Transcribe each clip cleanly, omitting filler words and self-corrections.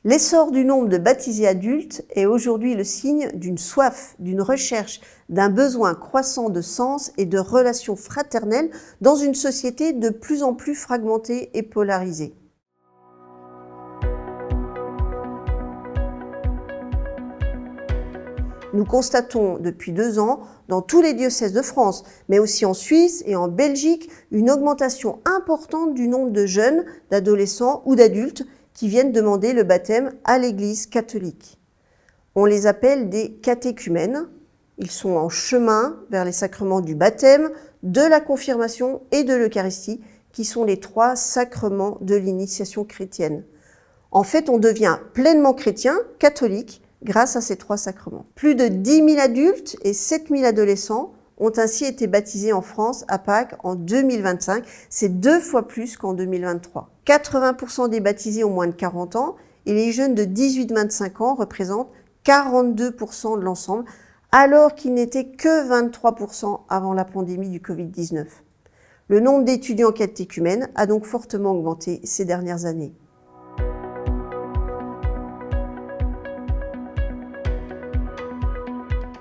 L'essor du nombre de baptisés adultes est aujourd'hui le signe d'une soif, d'une recherche, d'un besoin croissant de sens et de relations fraternelles dans une société de plus en plus fragmentée et polarisée. Nous constatons depuis 2 ans, dans tous les diocèses de France, mais aussi en Suisse et en Belgique, une augmentation importante du nombre de jeunes, d'adolescents ou d'adultes qui viennent demander le baptême à l'Église catholique. On les appelle des catéchumènes. Ils sont en chemin vers les sacrements du baptême, de la confirmation et de l'Eucharistie, qui sont les 3 sacrements de l'initiation chrétienne. En fait, on devient pleinement chrétien, catholique, grâce à ces 3 sacrements. Plus de 10 000 adultes et 7 000 adolescents ont ainsi été baptisés en France à Pâques en 2025. C'est 2 fois plus qu'en 2023. 80% des baptisés ont moins de 40 ans et les jeunes de 18-25 ans représentent 42% de l'ensemble, alors qu'ils n'étaient que 23% avant la pandémie du Covid-19. Le nombre d'étudiants catéchumènes a donc fortement augmenté ces dernières années.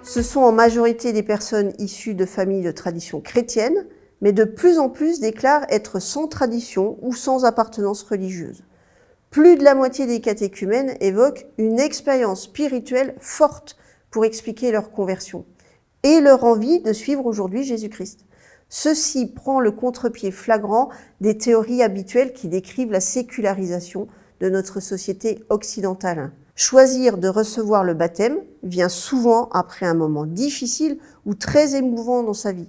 Ce sont en majorité des personnes issues de familles de tradition chrétienne, mais de plus en plus déclarent être sans tradition ou sans appartenance religieuse. Plus de la moitié des catéchumènes évoquent une expérience spirituelle forte pour expliquer leur conversion et leur envie de suivre aujourd'hui Jésus-Christ. Ceci prend le contre-pied flagrant des théories habituelles qui décrivent la sécularisation de notre société occidentale. Choisir de recevoir le baptême vient souvent après un moment difficile ou très émouvant dans sa vie,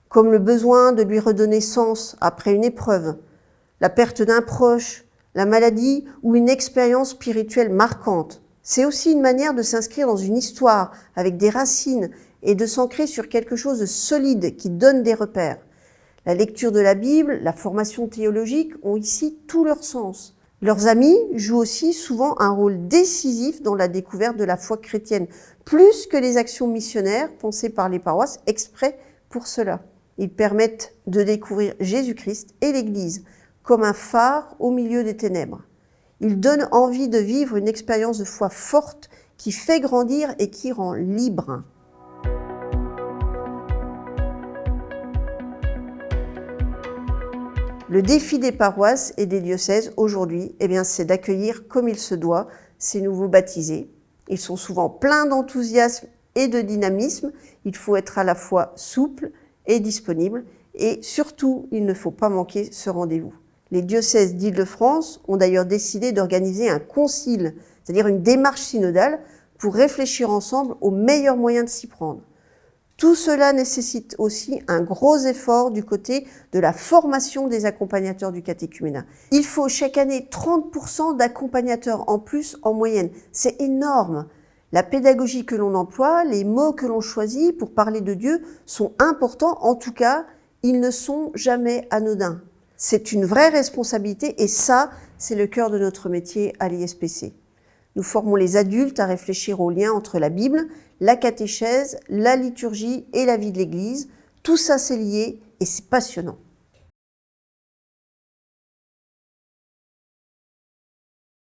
comme le besoin de lui redonner sens après une épreuve, la perte d'un proche, la maladie ou une expérience spirituelle marquante. C'est aussi une manière de s'inscrire dans une histoire avec des racines et de s'ancrer sur quelque chose de solide qui donne des repères. La lecture de la Bible, la formation théologique ont ici tout leur sens. Leurs amis jouent aussi souvent un rôle décisif dans la découverte de la foi chrétienne, plus que les actions missionnaires pensées par les paroisses exprès pour cela. Ils permettent de découvrir Jésus-Christ et l'Église comme un phare au milieu des ténèbres. Ils donnent envie de vivre une expérience de foi forte qui fait grandir et qui rend libre. Le défi des paroisses et des diocèses aujourd'hui, c'est d'accueillir comme il se doit ces nouveaux baptisés. Ils sont souvent pleins d'enthousiasme et de dynamisme. Il faut être à la fois souple et disponible. Et surtout, il ne faut pas manquer ce rendez-vous. Les diocèses d'Île-de-France ont d'ailleurs décidé d'organiser un concile, c'est-à-dire une démarche synodale, pour réfléchir ensemble aux meilleurs moyens de s'y prendre. Tout cela nécessite aussi un gros effort du côté de la formation des accompagnateurs du catéchuménat. Il faut chaque année 30% d'accompagnateurs en plus en moyenne. C'est énorme. La pédagogie que l'on emploie, les mots que l'on choisit pour parler de Dieu sont importants. En tout cas, ils ne sont jamais anodins. C'est une vraie responsabilité et ça, c'est le cœur de notre métier à l'ISPC. Nous formons les adultes à réfléchir au lien entre la Bible, la catéchèse, la liturgie et la vie de l'Église. Tout ça, c'est lié et c'est passionnant.